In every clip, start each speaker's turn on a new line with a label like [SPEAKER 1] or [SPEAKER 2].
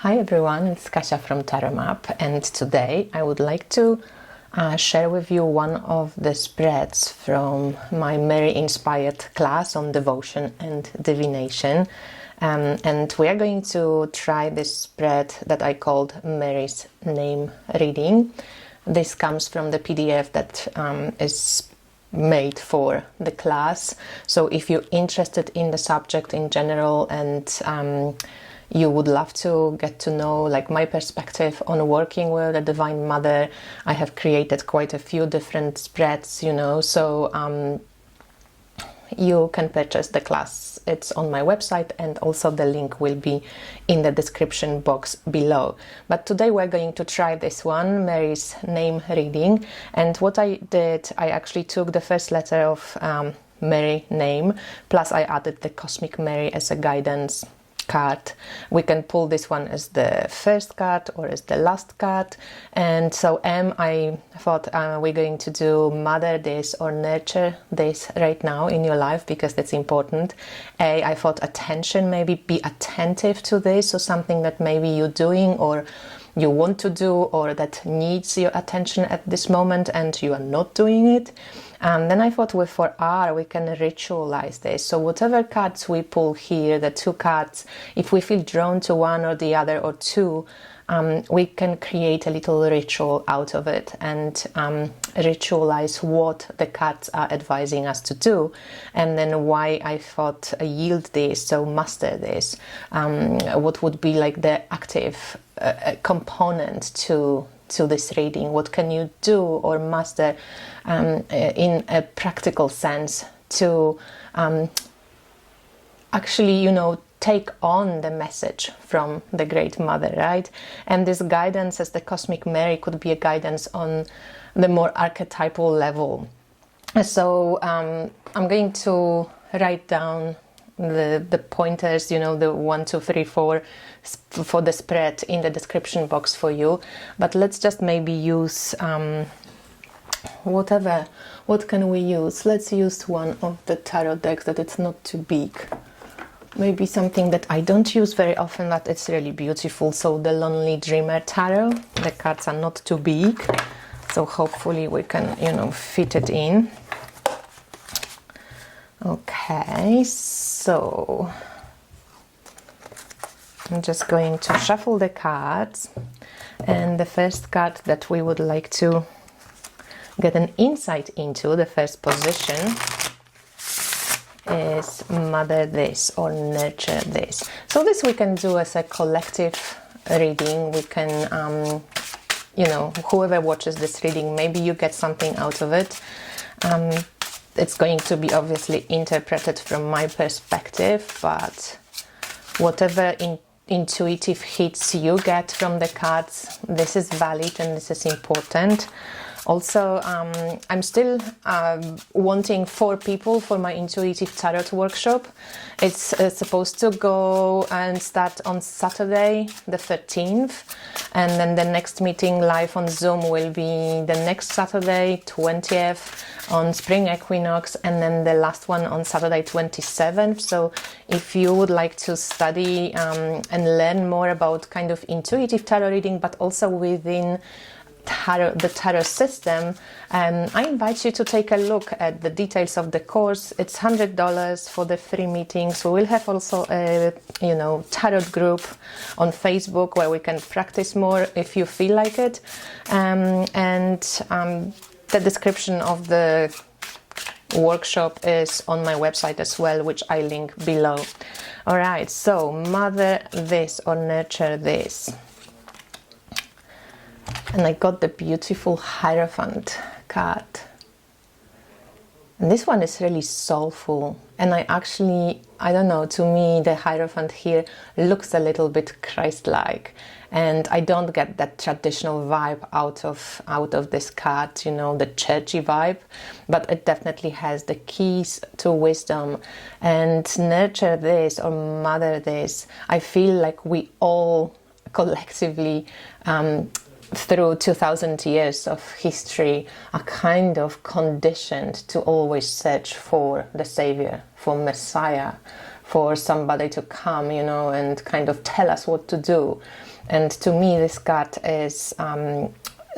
[SPEAKER 1] Hi everyone, it's Kasia from Tarot Map, and today I would like to share with you one of the spreads from my Mary-inspired class on devotion and divination. And we are going to try this spread that I called Mary's Name Reading. This comes from the PDF that is made for the class. So if you're interested in the subject in general and you would love to get to know like my perspective on working with the Divine Mother, I have created quite a few different spreads, so you can purchase the class. It's on my website, and also the link will be in the description box below. But today we're going to try this one, Mary's Name Reading. And what I did, I actually took the first letter of Mary name, plus I added the Cosmic Mary as a guidance card. We can pull this one as the first card or as the last card. And so M, I thought we're going to do mother this or nurture this right now in your life, because that's important. A, I thought attention, maybe be attentive to this, or something that maybe you're doing or you want to do, or that needs your attention at this moment and you are not doing it. And then I thought for R, we can ritualize this. So whatever cards we pull here, the two cards, if we feel drawn to one or the other or two, we can create a little ritual out of it and ritualize what the cards are advising us to do. And then why I thought yield this, so master this. What would be like the active component to this reading? What can you do or master in a practical sense to actually, take on the message from the Great Mother, right? And this guidance as the Cosmic Mary could be a guidance on the more archetypal level. So I'm going to write down the pointers, the 1, 2, 3, 4 for the spread in the description box for you. But let's just maybe use what can we use? Let's use one of the tarot decks that it's not too big. Maybe something that I don't use very often, but it's really beautiful. So the Lonely Dreamer Tarot. The cards are not too big, so hopefully we can, fit it in. Okay, so I'm just going to shuffle the cards, and the first card that we would like to get an insight into, the first position, is mother this or nurture this. So this we can do as a collective reading. We can, whoever watches this reading, maybe you get something out of it. It's going to be obviously interpreted from my perspective, but whatever intuitive hits you get from the cards, this is valid and this is important. Also, I'm still wanting 4 people for my intuitive tarot workshop. It's supposed to go and start on Saturday the 13th, and then the next meeting live on Zoom will be the next Saturday 20th on spring equinox, and then the last one on Saturday 27th. So if you would like to study and learn more about kind of intuitive tarot reading, but also within the tarot system, I invite you to take a look at the details of the course. It's $100 for the free meetings. We will have also a tarot group on Facebook where we can practice more if you feel like it, and the description of the workshop is on my website as well, which I link below. All right, so mother this or nurture this. And I got the beautiful Hierophant card. And this one is really soulful. And I don't know, to me the Hierophant here looks a little bit Christ-like. And I don't get that traditional vibe out of this card, the churchy vibe. But it definitely has the keys to wisdom. And nurture this or mother this. I feel like we all collectively through 2000 years of history are kind of conditioned to always search for the Savior, for Messiah, for somebody to come, you know, and kind of tell us what to do. And to me, this card is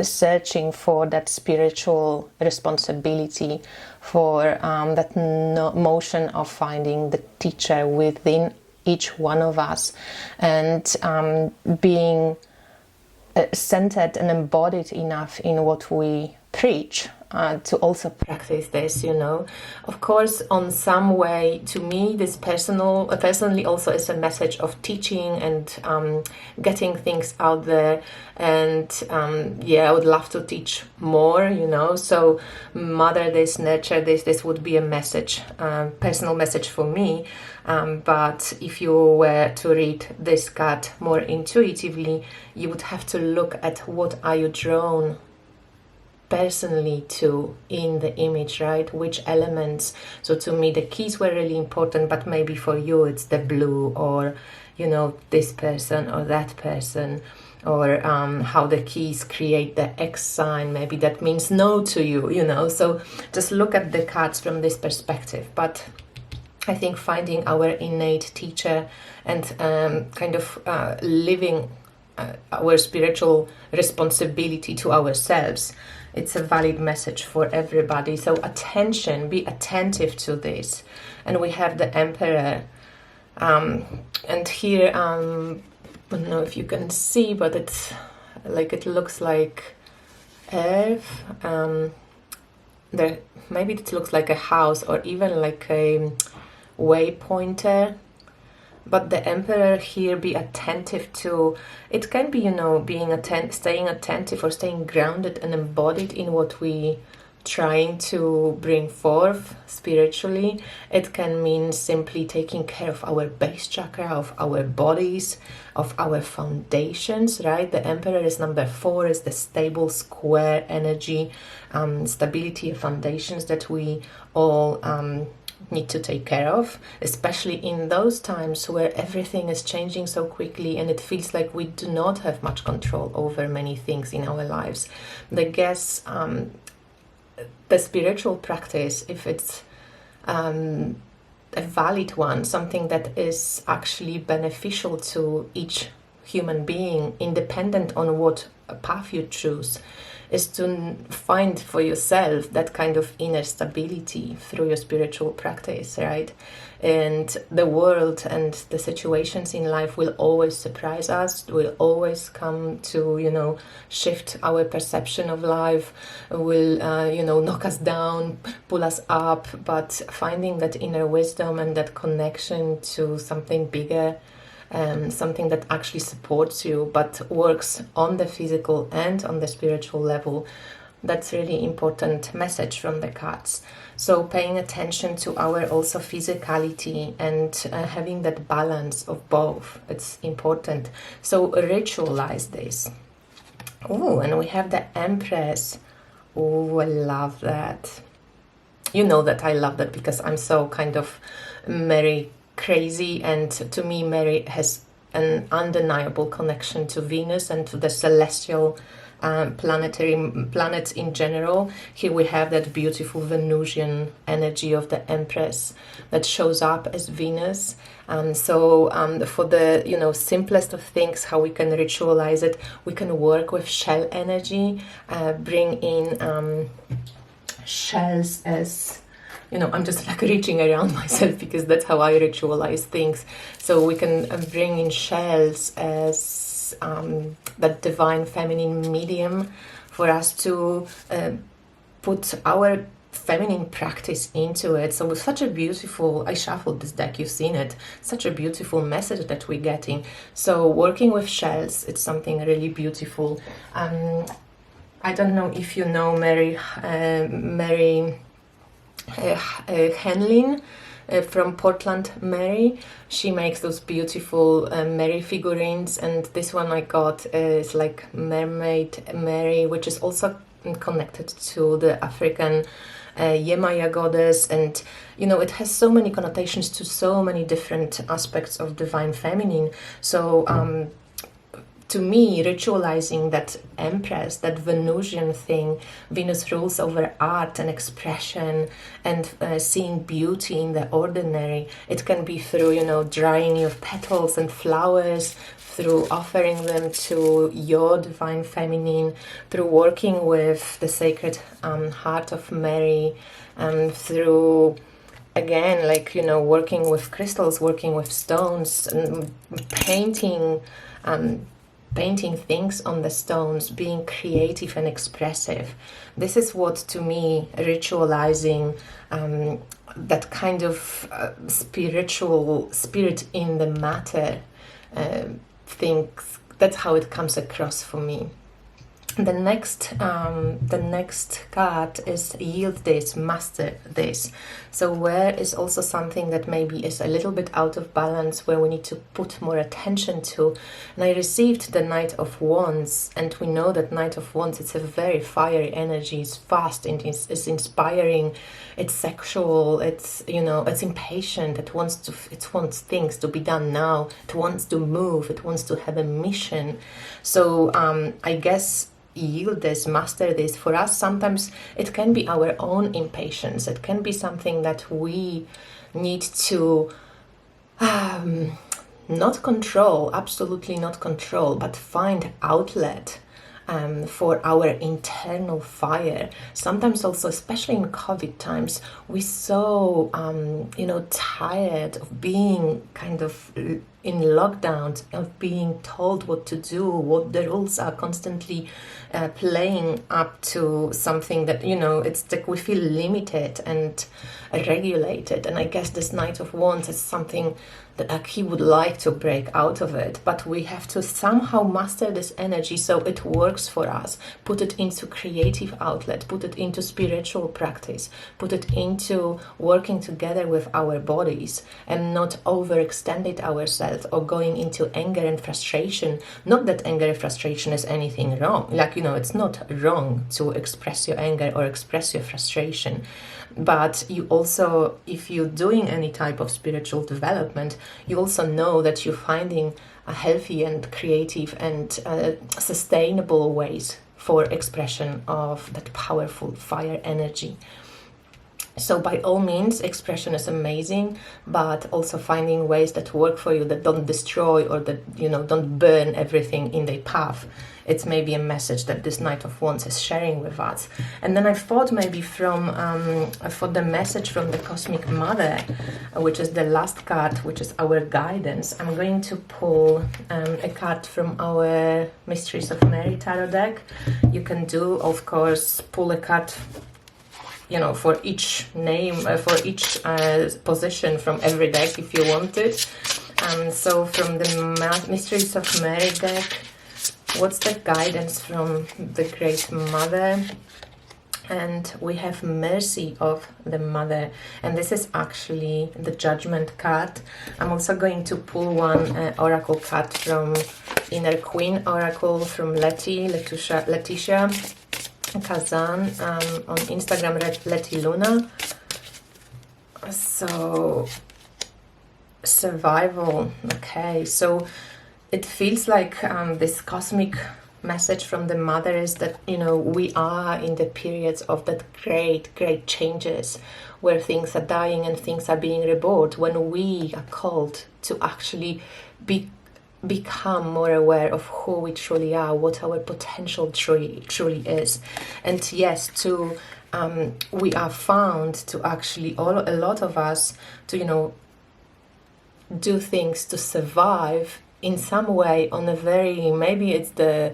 [SPEAKER 1] searching for that spiritual responsibility, for that motion of finding the teacher within each one of us, and being centered and embodied enough in what we preach to also practice this, you know. Of course, on some way, to me, this personally also is a message of teaching and getting things out there. And yeah, I would love to teach more, you know. So mother this, nurture this would be a message, personal message for me. But if you were to read this card more intuitively, you would have to look at what are you drawn personally to in the image, right? Which elements. So to me, the keys were really important, but maybe for you it's the blue, or, you know, this person or that person, or how the keys create the X sign. Maybe that means no to you, you know. So just look at the cards from this perspective. But I think finding our innate teacher and kind of living our spiritual responsibility to ourselves, it's a valid message for everybody. So attention, be attentive to this. And we have the Emperor. And here, I don't know if you can see, but it's like, it looks like earth. There, maybe it looks like a house or even like a waypointer. But the Emperor here, be attentive to, it can be, you know, being staying attentive or staying grounded and embodied in what we trying to bring forth spiritually. It can mean simply taking care of our base chakra, of our bodies, of our foundations, right? The Emperor is number 4, is the stable square energy, stability of foundations that we all need to take care of, especially in those times where everything is changing so quickly and it feels like we do not have much control over many things in our lives. I guess the spiritual practice, if it's a valid one, something that is actually beneficial to each human being, independent on what path you choose, is to find for yourself that kind of inner stability through your spiritual practice, right? And the world and the situations in life will always surprise us, will always come to, you know, shift our perception of life, will, you know, knock us down, pull us up, but finding that inner wisdom and that connection to something bigger, something that actually supports you but works on the physical and on the spiritual level, that's really important message from the cards. So paying attention to our also physicality and having that balance of both, it's important. So ritualize this. Oh, and we have the Empress. Oh, I love that. You know that I love that because I'm so kind of Mary crazy, and to me Mary has an undeniable connection to Venus and to the celestial planets in general. Here we have that beautiful Venusian energy of the Empress that shows up as Venus. So for the, you know, simplest of things, how we can ritualize it, we can work with shell energy, bring in shells as, you know, I'm just like reaching around myself because that's how I ritualize things. So we can bring in shells as that divine feminine medium for us to put our feminine practice into it. So with such a beautiful, I shuffled this deck, you've seen it, such a beautiful message that we're getting. So working with shells, it's something really beautiful. I don't know if you know Mary Henlin from Portland Mary. She makes those beautiful Mary figurines, and this one I got is like Mermaid Mary, which is also connected to the African Yemaya goddess, and you know, it has so many connotations to so many different aspects of divine feminine. So to me, ritualizing that Empress, that Venusian thing, Venus rules over art and expression and seeing beauty in the ordinary. It can be through, you know, drying your petals and flowers, through offering them to your divine feminine, through working with the sacred heart of Mary, through, again, like, you know, working with crystals, working with stones, and painting things on the stones, being creative and expressive. This is what, to me, ritualizing, that kind of spiritual spirit in the matter, things, that's how it comes across for me. The next card is yield this, master this. So where is also something that maybe is a little bit out of balance, where we need to put more attention to. And I received the Knight of Wands, and we know that Knight of Wands, it's a very fiery energy. It's fast, and it's inspiring, it's sexual, it's, you know, it's impatient, it wants things to be done now, it wants to move, it wants to have a mission. So I guess yield this, master this, for us sometimes it can be our own impatience. It can be something that we need to not control, absolutely not control, but find outlet for our internal fire. Sometimes also, especially in COVID times, we're so you know, tired of being kind of in lockdowns, of being told what to do, what the rules are, constantly playing up to something that, you know, it's like we feel limited and regulated. And I guess this Knight of Wands is something that he would like to break out of it, but we have to somehow master this energy so it works for us. Put it into creative outlet, put it into spiritual practice, put it into working together with our bodies, and not overextend it ourselves or going into anger and frustration. Not that anger and frustration is anything wrong, like, you know, it's not wrong to express your anger or express your frustration. But you also, if you're doing any type of spiritual development, you also know that you're finding a healthy and creative and sustainable ways for expression of that powerful fire energy. So by all means, expression is amazing, but also finding ways that work for you, that don't destroy or that, you know, don't burn everything in their path. It's maybe a message that this Knight of Wands is sharing with us. And then I thought maybe for the message from the Cosmic Mother, which is the last card, which is our guidance, I'm going to pull a card from our Mysteries of Mary tarot deck. You can do, of course, pull a card, you know, for each name, for each position from every deck if you want it. So from the Mysteries of Mary deck, what's the guidance from the Great Mother? And we have Mercy of the Mother, and this is actually the Judgment card. I'm also going to pull one oracle card from Inner Queen Oracle from Letitia Kazan on Instagram, Leti Luna. So survival. Okay, so it feels like this cosmic message from the Mother is that, you know, we are in the periods of that great changes, where things are dying and things are being reborn, when we are called to actually become more aware of who we truly are, what our potential truly is. And yes, we are found to actually, a lot of us, to, you know, do things to survive in some way, on a very, maybe it's the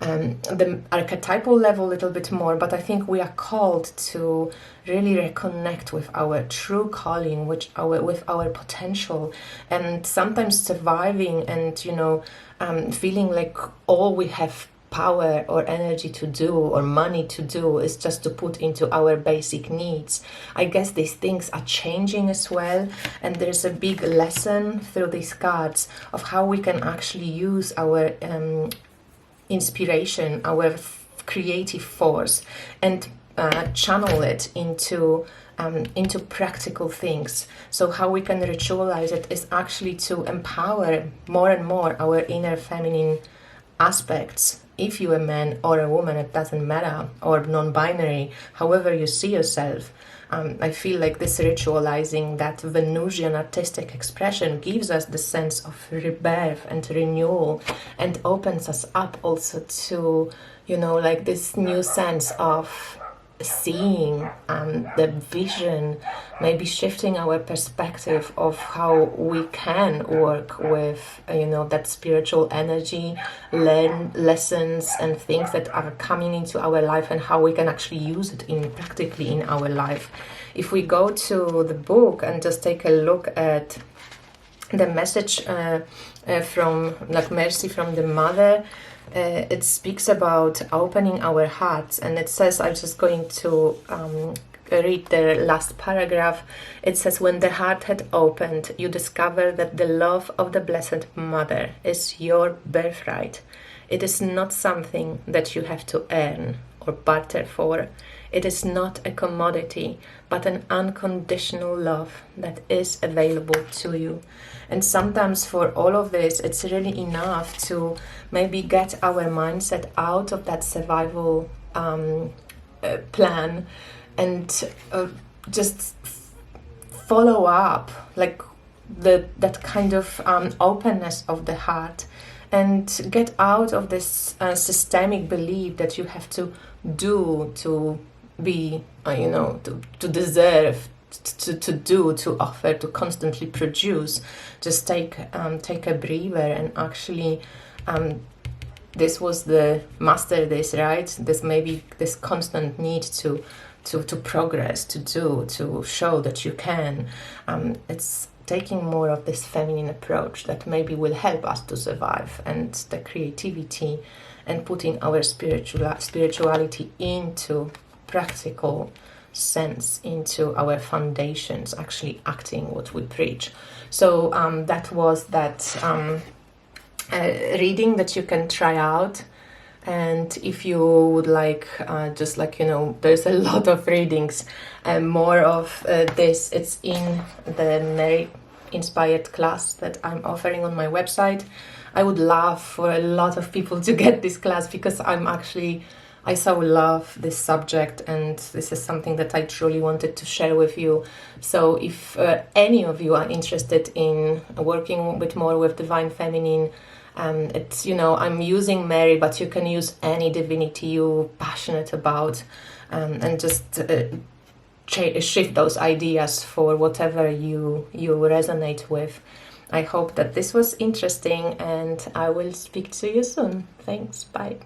[SPEAKER 1] archetypal level a little bit more, but I think we are called to really reconnect with our true calling, with our potential, and sometimes surviving and, you know, feeling like all we have power or energy to do or money to do is just to put into our basic needs. I guess these things are changing as well, and there's a big lesson through these cards of how we can actually use our inspiration, our creative force, and channel it into practical things. So how we can ritualize it is actually to empower more and more our inner feminine aspects. If you're a man or a woman, it doesn't matter, or non-binary, however you see yourself. I feel like this ritualizing, that Venusian artistic expression, gives us the sense of rebirth and renewal, and opens us up also to, you know, like this new sense of seeing the vision, maybe shifting our perspective of how we can work with, you know, that spiritual energy, learn lessons and things that are coming into our life, and how we can actually use it in practically in our life. If we go to the book and just take a look at the message from like Mercy from the Mother, it speaks about opening our hearts, and it says, I'm just going to read the last paragraph. It says, when the heart had opened, you discover that the love of the Blessed Mother is your birthright. It is not something that you have to earn or barter for. It is not a commodity, but an unconditional love that is available to you. And sometimes for all of this, it's really enough to maybe get our mindset out of that survival plan, and just follow up, like that kind of openness of the heart, and get out of this systemic belief that you have to do to be, you know, to deserve, to offer, to constantly produce. Just take a breather, and actually this was the master this, right? This maybe this constant need to progress, to do, to show that you can. It's taking more of this feminine approach that maybe will help us to survive, and the creativity, and putting our spirituality into practical sense, into our foundations, actually acting what we preach. So that was that reading that you can try out. And if you would like, just like, you know, there's a lot of readings and more of this, it's in the Mary inspired class that I'm offering on my website. I would love for a lot of people to get this class, because I so love this subject, and this is something that I truly wanted to share with you. So if any of you are interested in working more with Divine Feminine, it's, you know, I'm using Mary, but you can use any divinity you're passionate about, and just shift those ideas for whatever you resonate with. I hope that this was interesting, and I will speak to you soon. Thanks, bye.